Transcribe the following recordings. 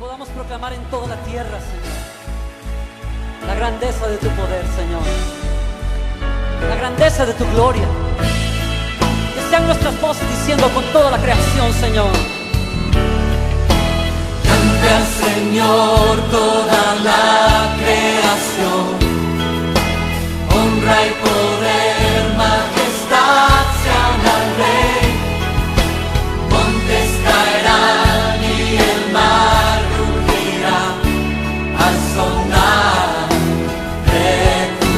podamos proclamar en toda la tierra, Señor, la grandeza de tu poder, Señor, la grandeza de tu gloria. Que sean nuestras voces diciendo con toda la creación, Señor. Cante al Señor toda la creación, honra y poder, majestad sean al Rey. Montes caerán y el mar rugirá al sonar de tu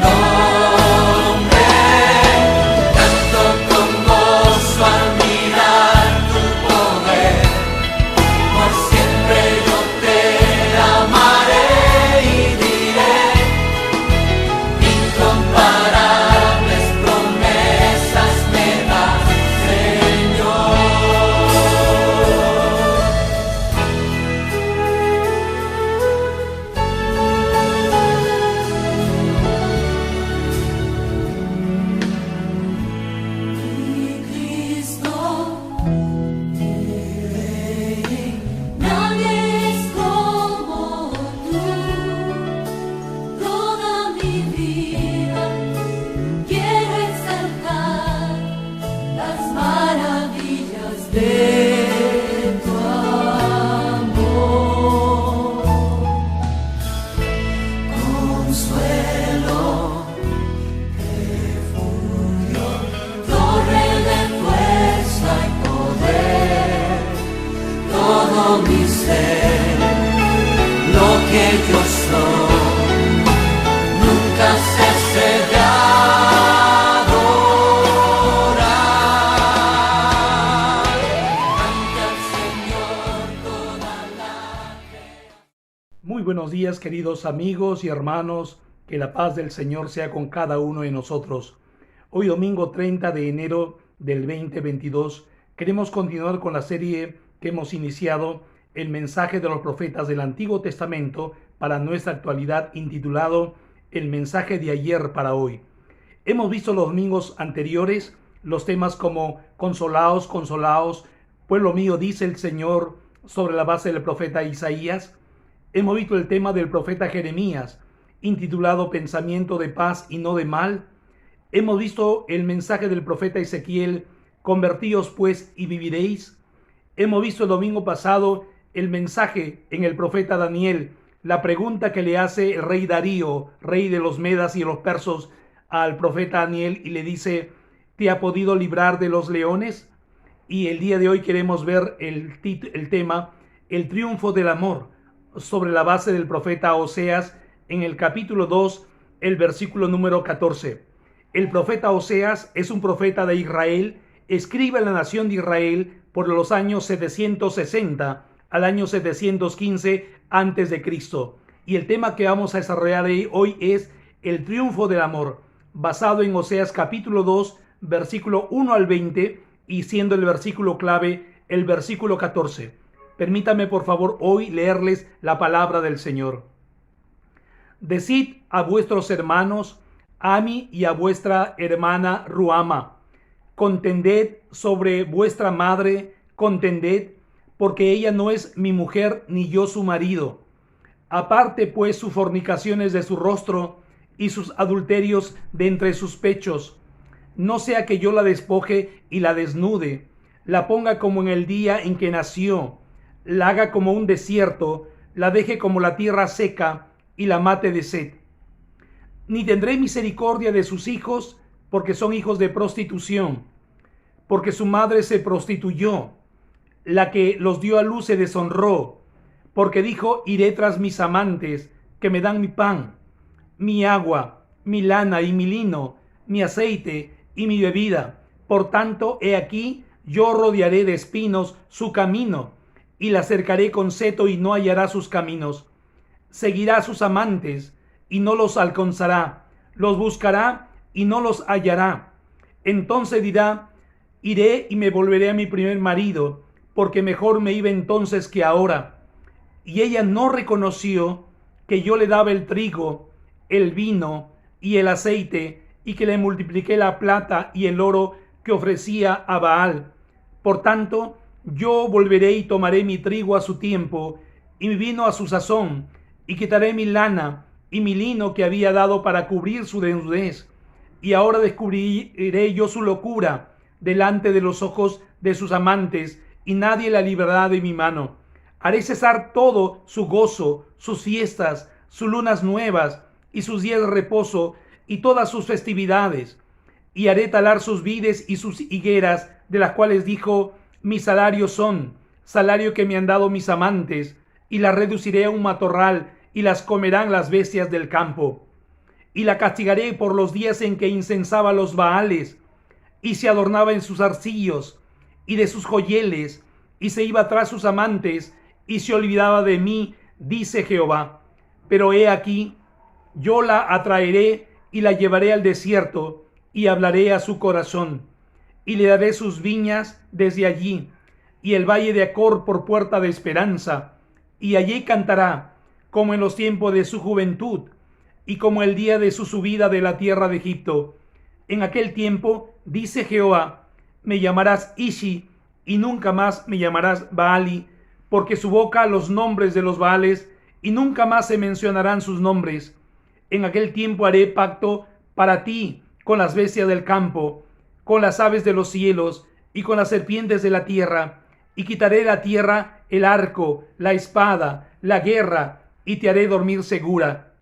nombre. Canto con gozo al mirar tu poder, por siempre yo te amaré y diré, incomparables promesas me das, Señor. Mi Cristo, mi Rey, nadie es como tú. Toda mi vida quiero exaltar las maravillas de tu amor. Consuelo, refugio, torre de fuerza y poder. Todo mi ser, lo que yo soy, nunca cese de adorar. Cante al Señor toda la creación. Muy buenos días, queridos amigos y hermanos, que la paz del Señor sea con cada uno de nosotros. Hoy domingo 30 de enero del 2022 queremos continuar con la serie que hemos iniciado, el mensaje de los profetas del Antiguo Testamento para nuestra actualidad, intitulado El mensaje de ayer para hoy. Hemos visto los domingos anteriores los temas como consolaos, consolaos, pueblo mío, dice el Señor, sobre la base del profeta Isaías. Hemos visto el tema del profeta Jeremías, intitulado Pensamiento de paz y no de mal. Hemos visto el mensaje del profeta Ezequiel, Convertíos pues y viviréis. Hemos visto el domingo pasado el mensaje en el profeta Daniel, la pregunta que le hace el rey Darío, rey de los medas y los persos, al profeta Daniel, y le dice: ¿te ha podido librar de los leones? Y el día de hoy queremos ver el tema, el triunfo del amor, sobre la base del profeta Oseas, en el capítulo 2, el versículo número 14. El profeta Oseas es un profeta de Israel, escribe a la nación de Israel por los años 760 al año 715 antes de Cristo. Y el tema que vamos a desarrollar hoy es el triunfo del amor, basado en Oseas capítulo 2, versículo 1 al 20, y siendo el versículo clave el versículo 14. Permítame por favor hoy leerles la palabra del Señor. Decid a vuestros hermanos, Ami, y a vuestra hermana Ruama: contended sobre vuestra madre, contended, porque ella no es mi mujer ni yo su marido. Aparte pues sus fornicaciones de su rostro y sus adulterios de entre sus pechos. No sea que yo la despoje y la desnude, la ponga como en el día en que nació, la haga como un desierto, la deje como la tierra seca y la mate de sed. Ni tendré misericordia de sus hijos, porque son hijos de prostitución, porque su madre se prostituyó, la que los dio a luz se deshonró, porque dijo: iré tras mis amantes, que me dan mi pan, mi agua, mi lana y mi lino, mi aceite y mi bebida. Por tanto, he aquí, yo rodearé de espinos su camino, y la cercaré con seto y no hallará sus caminos. Seguirá a sus amantes y no los alcanzará, los buscará y no los hallará. Entonces dirá: iré y me volveré a mi primer marido, porque mejor me iba entonces que ahora. Y ella no reconoció que yo le daba el trigo, el vino y el aceite, y que le multipliqué la plata y el oro que ofrecía a Baal. Por tanto, yo volveré y tomaré mi trigo a su tiempo, y mi vino a su sazón, y quitaré mi lana y mi lino que había dado para cubrir su desnudez. Y ahora descubriré yo su locura delante de los ojos de sus amantes, y nadie la librará de mi mano. Haré cesar todo su gozo, sus fiestas, sus lunas nuevas, y sus días de reposo, y todas sus festividades. Y haré talar sus vides y sus higueras, de las cuales dijo: mi salario son, salario que me han dado mis amantes, y las reduciré a un matorral, y las comerán las bestias del campo. Y la castigaré por los días en que incensaba los Baales, y se adornaba en sus arcillos y de sus joyeles, y se iba tras sus amantes, y se olvidaba de mí, dice Jehová. Pero he aquí, yo la atraeré y la llevaré al desierto, y hablaré a su corazón, y le daré sus viñas desde allí, y el valle de Acor por puerta de esperanza, y allí cantará, como en los tiempos de su juventud, y como el día de su subida de la tierra de Egipto. En aquel tiempo, dice Jehová, me llamarás Ishi, y nunca más me llamarás Baali, porque su boca los nombres de los Baales, y nunca más se mencionarán sus nombres. En aquel tiempo haré pacto para ti con las bestias del campo, con las aves de los cielos, y con las serpientes de la tierra, y quitaré de la tierra el arco, la espada, la guerra, y te haré dormir segura.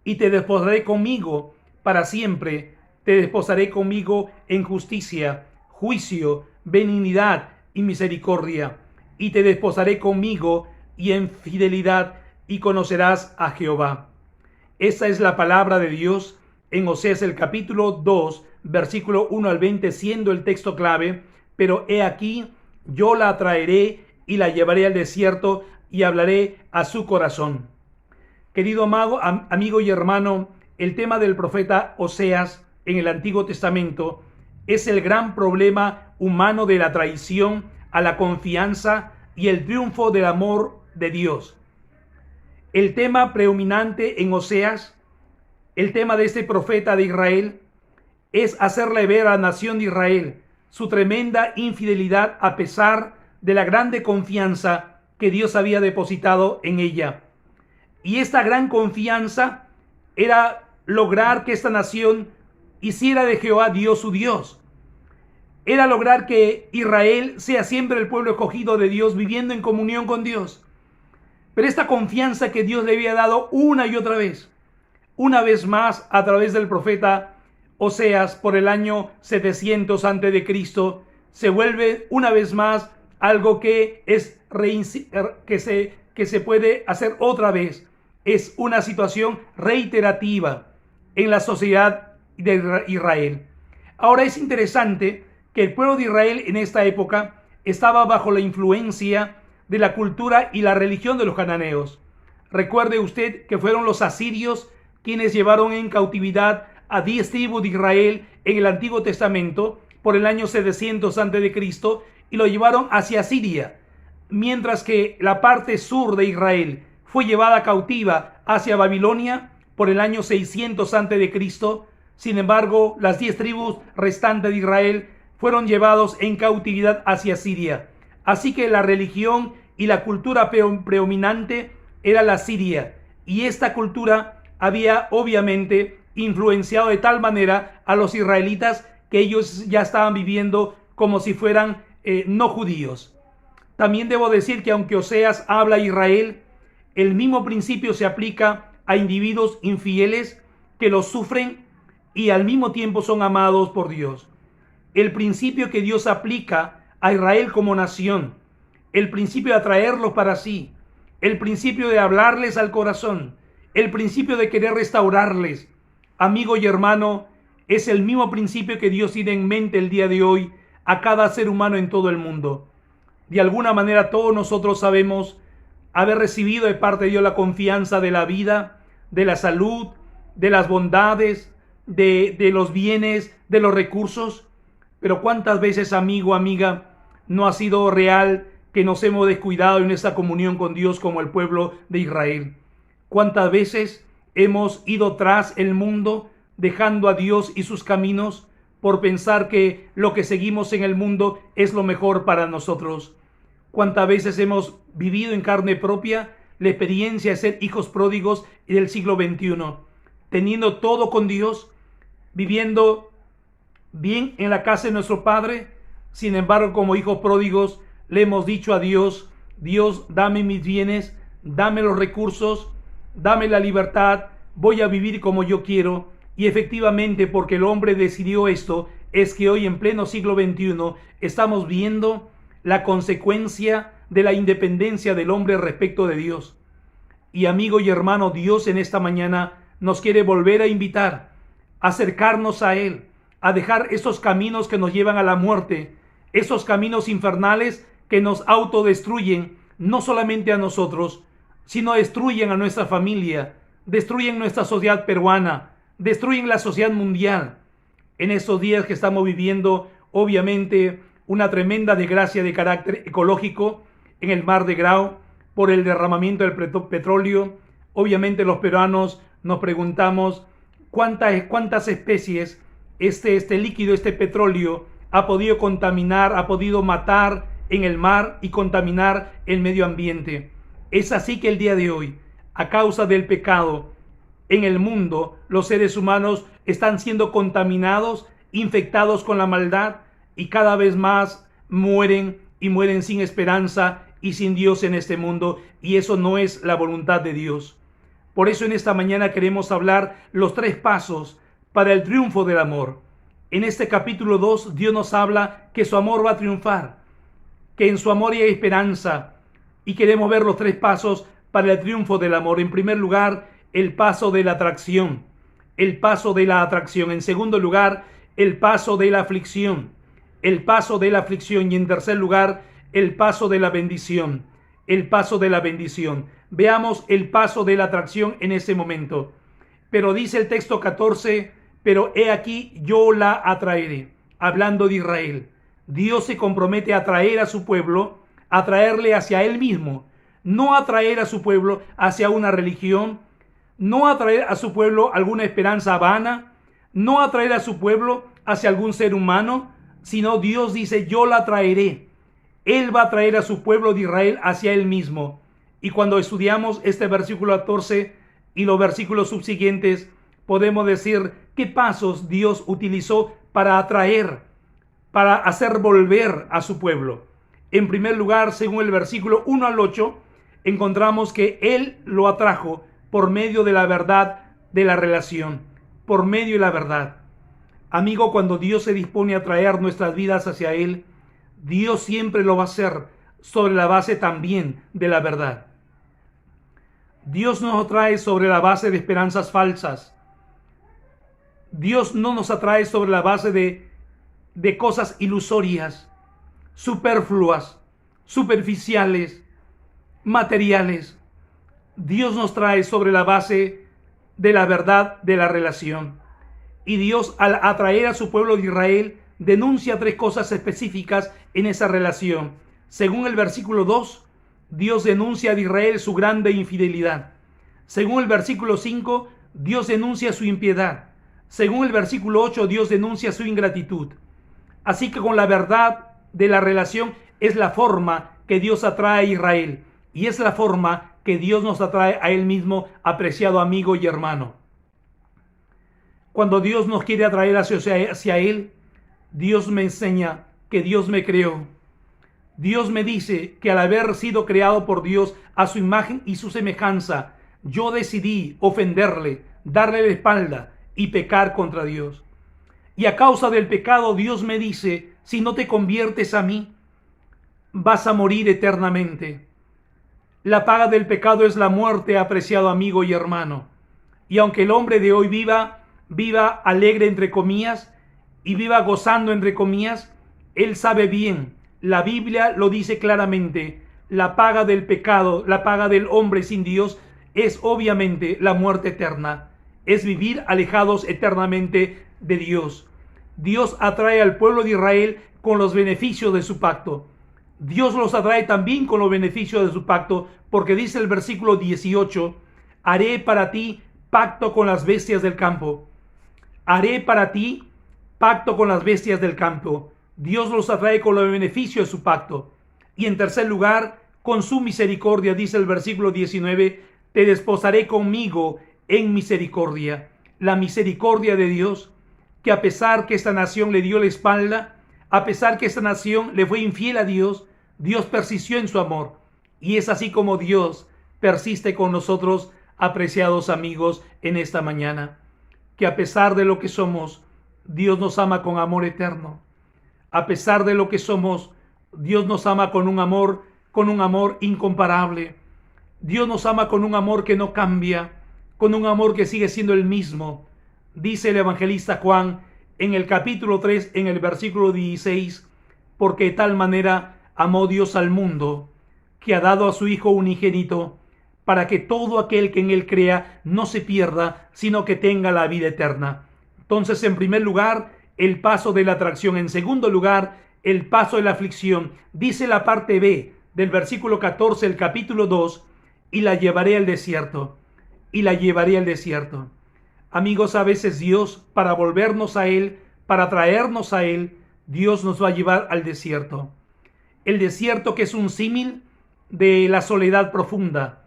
Y te desposaré conmigo para siempre, te desposaré conmigo en justicia, juicio, benignidad y misericordia, y te desposaré conmigo y en fidelidad, y conocerás a Jehová. Esta es la palabra de Dios en Oseas el capítulo 2, versículo 1 al 20, siendo el texto clave. Pero he aquí, yo la atraeré y la llevaré al desierto, y hablaré a su corazón. Querido amigo y hermano, el tema del profeta Oseas en el Antiguo Testamento es el gran problema humano de la traición a la confianza y el triunfo del amor de Dios. El tema predominante en Oseas, el tema de este profeta de Israel, es hacerle ver a la nación de Israel su tremenda infidelidad a pesar de la grande confianza que Dios había depositado en ella. Y esta gran confianza era lograr que esta nación hiciera de Jehová Dios su Dios. Era lograr que Israel sea siempre el pueblo escogido de Dios, viviendo en comunión con Dios. Pero esta confianza que Dios le había dado una y otra vez, una vez más a través del profeta Oseas por el año 700 a.C., se vuelve una vez más algo que se puede hacer otra vez. Es una situación reiterativa en la sociedad de Israel. Ahora es interesante que el pueblo de Israel en esta época estaba bajo la influencia de la cultura y la religión de los cananeos. Recuerde usted que fueron los asirios quienes llevaron en cautividad a 10 tribus de Israel en el Antiguo Testamento por el año 700 a.C. y lo llevaron hacia Siria, mientras que la parte sur de Israel fue llevada cautiva hacia Babilonia por el año 600 a.C. Sin embargo, las 10 tribus restantes de Israel fueron llevados en cautividad hacia Siria. Así que la religión y la cultura predominante era la siria, y esta cultura había obviamente influenciado de tal manera a los israelitas que ellos ya estaban viviendo como si fueran no judíos. También debo decir que aunque Oseas habla a Israel, el mismo principio se aplica a individuos infieles que los sufren y al mismo tiempo son amados por Dios. El principio que Dios aplica a Israel como nación, el principio de atraerlos para sí, el principio de hablarles al corazón, el principio de querer restaurarles, amigo y hermano, es el mismo principio que Dios tiene en mente el día de hoy a cada ser humano en todo el mundo. De alguna manera todos nosotros sabemos haber recibido de parte de Dios la confianza de la vida, de la salud, de las bondades, de los bienes, de los recursos. Pero ¿cuántas veces, amigo, amiga, no ha sido real que nos hemos descuidado en esa comunión con Dios como el pueblo de Israel? ¿Cuántas veces hemos ido tras el mundo, dejando a Dios y sus caminos por pensar que lo que seguimos en el mundo es lo mejor para nosotros? ¿Cuántas veces hemos vivido en carne propia la experiencia de ser hijos pródigos del siglo XXI? Teniendo todo con Dios, viviendo bien en la casa de nuestro Padre. Sin embargo, como hijos pródigos, le hemos dicho a Dios: Dios, dame mis bienes, dame los recursos, dame la libertad, voy a vivir como yo quiero. Y efectivamente, porque el hombre decidió esto, es que hoy en pleno siglo XXI estamos viendo la consecuencia de la independencia del hombre respecto de Dios. Y amigo y hermano, Dios en esta mañana nos quiere volver a invitar a acercarnos a Él, a dejar esos caminos que nos llevan a la muerte, esos caminos infernales que nos autodestruyen, no solamente a nosotros, sino destruyen a nuestra familia, destruyen nuestra sociedad peruana, destruyen la sociedad mundial. En estos días que estamos viviendo, obviamente, una tremenda desgracia de carácter ecológico en el mar de Grau por el derramamiento del petróleo. Obviamente los peruanos nos preguntamos cuántas especies este líquido, este petróleo, ha podido contaminar, ha podido matar en el mar y contaminar el medio ambiente. Es así que el día de hoy, a causa del pecado, en el mundo los seres humanos están siendo contaminados, infectados con la maldad, y cada vez más mueren y mueren sin esperanza y sin Dios en este mundo, y eso no es la voluntad de Dios. Por eso en esta mañana queremos hablar los 3 pasos para el triunfo del amor. En este capítulo 2 Dios nos habla que su amor va a triunfar, que en su amor hay esperanza, y queremos ver los 3 pasos para el triunfo del amor. En primer lugar, el paso de la atracción, el paso de la atracción. En segundo lugar, el paso de la aflicción, el paso de la aflicción. Y en tercer lugar, el paso de la bendición, el paso de la bendición. Veamos el paso de la atracción en ese momento. Pero dice el texto 14, pero he aquí yo la atraeré. Hablando de Israel, Dios se compromete a atraer a su pueblo, a traerle hacia Él mismo, no atraer a su pueblo hacia una religión, no atraer a su pueblo alguna esperanza vana, no atraer a su pueblo hacia algún ser humano, sino Dios dice: yo la traeré. Él va a traer a su pueblo de Israel hacia Él mismo. Y cuando estudiamos este versículo 14 y los versículos subsiguientes, podemos decir qué pasos Dios utilizó para atraer, para hacer volver a su pueblo. En primer lugar, según el versículo 1 al 8, encontramos que Él lo atrajo por medio de la verdad de la relación, por medio de la verdad. Amigo, cuando Dios se dispone a traer nuestras vidas hacia Él, Dios siempre lo va a hacer sobre la base también de la verdad. Dios no nos atrae sobre la base de esperanzas falsas. Dios no nos atrae sobre la base de cosas ilusorias, superfluas, superficiales, materiales. Dios nos trae sobre la base de la verdad de la relación. Y Dios, al atraer a su pueblo de Israel, denuncia 3 cosas específicas en esa relación. Según el versículo 2, Dios denuncia a Israel su grande infidelidad. Según el versículo 5, Dios denuncia su impiedad. Según el versículo 8, Dios denuncia su ingratitud. Así que con la verdad de la relación es la forma que Dios atrae a Israel, y es la forma que Dios nos atrae a Él mismo, apreciado amigo y hermano. Cuando Dios nos quiere atraer hacia Él, Dios me enseña que Dios me creó. Dios me dice que al haber sido creado por Dios a su imagen y su semejanza, yo decidí ofenderle, darle la espalda y pecar contra Dios. Y a causa del pecado, Dios me dice: si no te conviertes a mí, vas a morir eternamente. La paga del pecado es la muerte, apreciado amigo y hermano. Y aunque el hombre de hoy viva alegre entre comillas y viva gozando entre comillas, él sabe bien, la Biblia lo dice claramente, la paga del pecado, la paga del hombre sin Dios es obviamente la muerte eterna, es vivir alejados eternamente de Dios. Dios atrae al pueblo de Israel con los beneficios de su pacto. Dios los atrae también con los beneficios de su pacto, porque dice el versículo 18, haré para ti pacto con las bestias del campo. Haré para ti pacto con las bestias del campo. Dios los atrae con los beneficios de su pacto. Y en tercer lugar, con su misericordia, dice el versículo 19, te desposaré conmigo en misericordia. La misericordia de Dios, que a pesar que esta nación le dio la espalda, a pesar que esta nación le fue infiel a Dios, Dios persistió en su amor. Y es así como Dios persiste con nosotros, apreciados amigos, en esta mañana. Que a pesar de lo que somos, Dios nos ama con amor eterno. A pesar de lo que somos, Dios nos ama con un amor incomparable. Dios nos ama con un amor que no cambia, con un amor que sigue siendo el mismo. Dice el evangelista Juan en el capítulo 3, en el versículo 16, porque de tal manera amó Dios al mundo, que ha dado a su Hijo unigénito, para que todo aquel que en él crea no se pierda, sino que tenga la vida eterna. Entonces, en primer lugar, el paso de la atracción. En segundo lugar, el paso de la aflicción. Dice la parte B del versículo 14, el capítulo 2, y la llevaré al desierto. Y la llevaré al desierto. Amigos, a veces Dios, para volvernos a Él, para traernos a Él, Dios nos va a llevar al desierto. El desierto, que es un símil de la soledad profunda,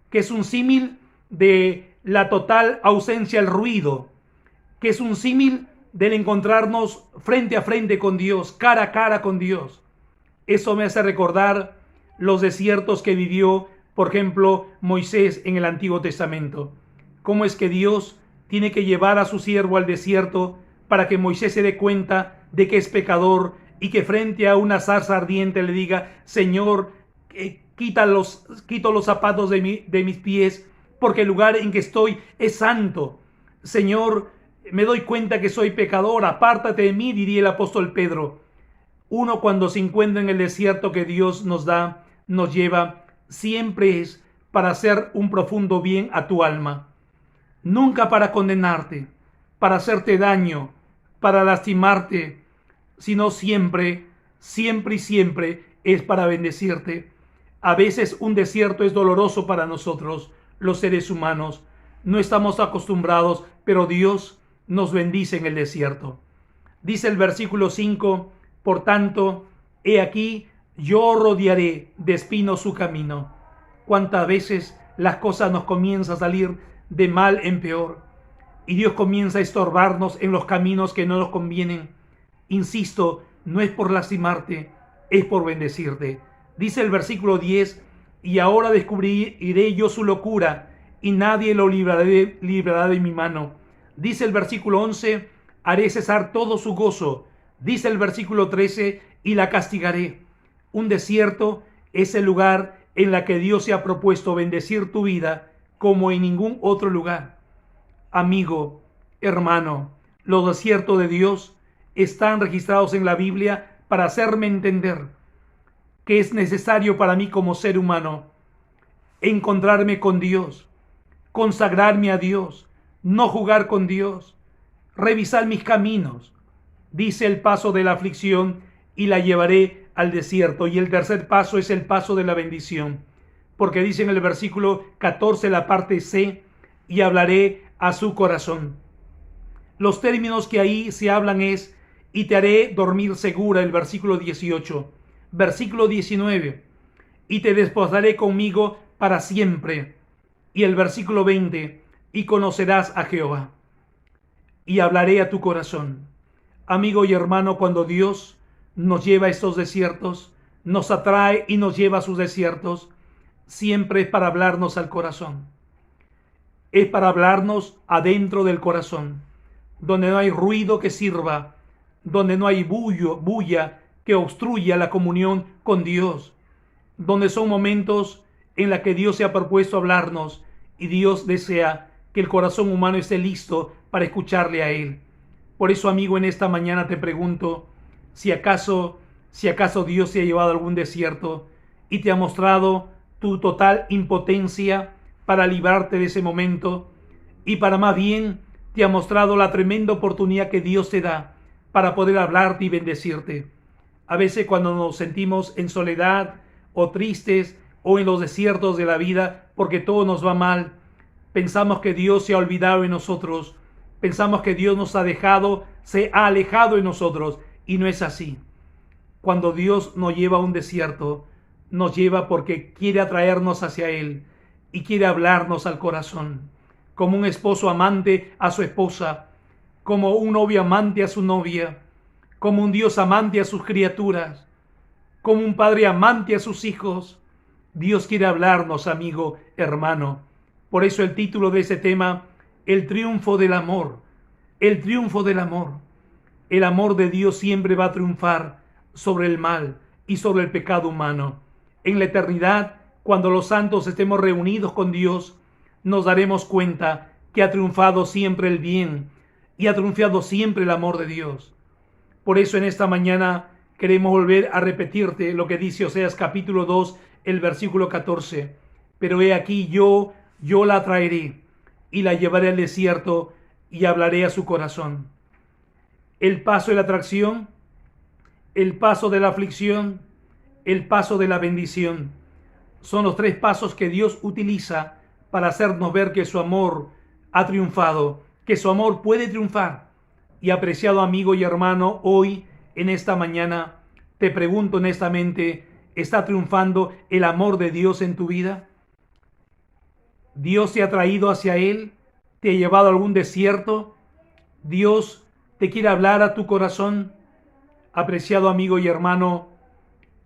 que es un símil de la total ausencia del ruido, que es un símil del encontrarnos frente a frente con Dios, cara a cara con Dios. Eso me hace recordar los desiertos que vivió, por ejemplo, Moisés en el Antiguo Testamento. Cómo es que Dios tiene que llevar a su siervo al desierto para que Moisés se dé cuenta de que es pecador y que frente a una zarza ardiente le diga: Señor, quito los zapatos de mis pies, porque el lugar en que estoy es santo. Señor, me doy cuenta que soy pecador, apártate de mí, diría el apóstol Pedro. Uno, cuando se encuentra en el desierto que Dios nos da, nos lleva, siempre es para hacer un profundo bien a tu alma. Nunca para condenarte, para hacerte daño, para lastimarte, sino siempre es para bendecirte. A veces un desierto es doloroso para nosotros, los seres humanos. No estamos acostumbrados, pero Dios nos bendice en el desierto. Dice el versículo 5, por tanto, he aquí, yo rodearé de espinos su camino. Cuántas veces las cosas nos comienzan a salir de mal en peor, y Dios comienza a estorbarnos en los caminos que no nos convienen. Insisto, no es por lastimarte, es por bendecirte. Dice el versículo 10, y ahora descubriré yo su locura, y nadie lo librará de mi mano. Dice el versículo 11, haré cesar todo su gozo. Dice el versículo 13, y la castigaré. Un desierto es el lugar en la que Dios se ha propuesto bendecir tu vida como en ningún otro lugar. Amigo, hermano, los desiertos de Dios están registrados en la Biblia para hacerme entender que es necesario para mí como ser humano encontrarme con Dios, consagrarme a Dios, no jugar con Dios, revisar mis caminos. Dice el paso de la aflicción, y la llevaré al desierto. Y el tercer paso es el paso de la bendición, porque dice en el versículo 14, la parte C, y hablaré a su corazón. Los términos que ahí se hablan es, y te haré dormir segura, el versículo 18. Versículo 19, y te desposaré conmigo para siempre. Y el versículo 20, y conocerás a Jehová. Y hablaré a tu corazón. Amigo y hermano, cuando Dios nos lleva a estos desiertos, nos atrae y nos lleva a sus desiertos, siempre es para hablarnos al corazón. Es para hablarnos adentro del corazón, donde no hay ruido que sirva, donde no hay bulla que obstruya la comunión con Dios, donde son momentos en los que Dios se ha propuesto hablarnos y Dios desea que el corazón humano esté listo para escucharle a Él. Por eso, amigo, en esta mañana te pregunto, si acaso Dios te ha llevado a algún desierto y te ha mostrado tu total impotencia para librarte de ese momento, y para más bien te ha mostrado la tremenda oportunidad que Dios te da para poder hablarte y bendecirte. A veces cuando nos sentimos en soledad o tristes o en los desiertos de la vida porque todo nos va mal, pensamos que Dios se ha olvidado de nosotros, pensamos que Dios nos ha dejado, se ha alejado de nosotros, y no es así. Cuando Dios nos lleva a un desierto, nos lleva porque quiere atraernos hacia Él y quiere hablarnos al corazón, como un esposo amante a su esposa, como un novio amante a su novia, como un Dios amante a sus criaturas, como un padre amante a sus hijos. Dios quiere hablarnos, amigo, hermano. Por eso el título de ese tema, el triunfo del amor. El triunfo del amor. El amor de Dios siempre va a triunfar sobre el mal y sobre el pecado humano. En la eternidad, cuando los santos estemos reunidos con Dios, nos daremos cuenta que ha triunfado siempre el bien y ha triunfado siempre el amor de Dios. Por eso en esta mañana queremos volver a repetirte lo que dice Oseas capítulo 2, el versículo 14. Pero he aquí yo la traeré y la llevaré al desierto y hablaré a su corazón. El paso de la atracción, el paso de la aflicción, el paso de la bendición. Son los tres pasos que Dios utiliza para hacernos ver que su amor ha triunfado, que su amor puede triunfar. Y apreciado amigo y hermano, hoy, en esta mañana, te pregunto honestamente, ¿está triunfando el amor de Dios en tu vida? ¿Dios te ha traído hacia Él? ¿Te ha llevado a algún desierto? ¿Dios te quiere hablar a tu corazón? Apreciado amigo y hermano,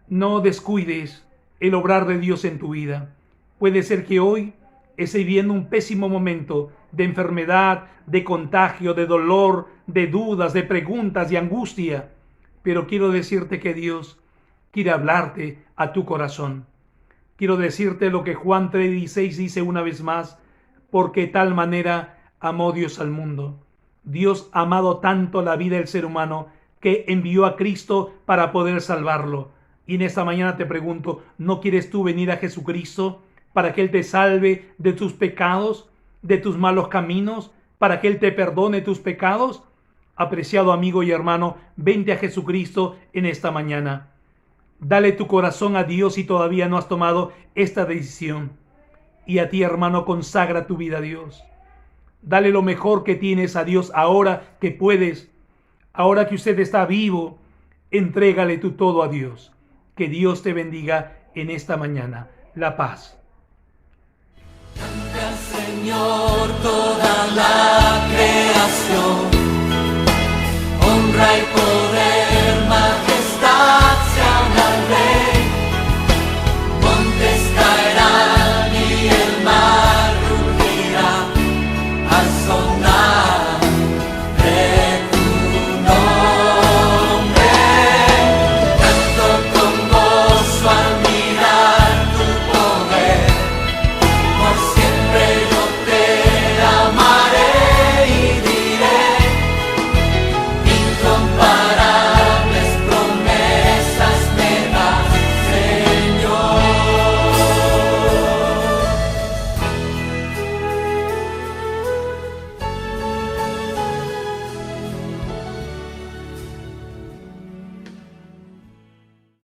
no descuides el obrar de Dios en tu vida. Puede ser que hoy estés viviendo un pésimo momento de enfermedad, de contagio, de dolor, de dudas, de preguntas, de angustia. Pero quiero decirte que Dios quiere hablarte a tu corazón. Quiero decirte lo que Juan 3:16 dice una vez más, porque de tal manera amó Dios al mundo. Dios ha amado tanto la vida del ser humano que envió a Cristo para poder salvarlo. Y en esta mañana te pregunto, ¿no quieres tú venir a Jesucristo para que Él te salve de tus pecados, de tus malos caminos, para que Él te perdone tus pecados? Apreciado amigo y hermano, vente a Jesucristo en esta mañana. Dale tu corazón a Dios si todavía no has tomado esta decisión. Y a ti, hermano, consagra tu vida a Dios. Dale lo mejor que tienes a Dios ahora que puedes. Ahora que usted está vivo, entrégale tu todo a Dios. Que Dios te bendiga en esta mañana. La paz. Canta al Señor toda la creación, honra y poder.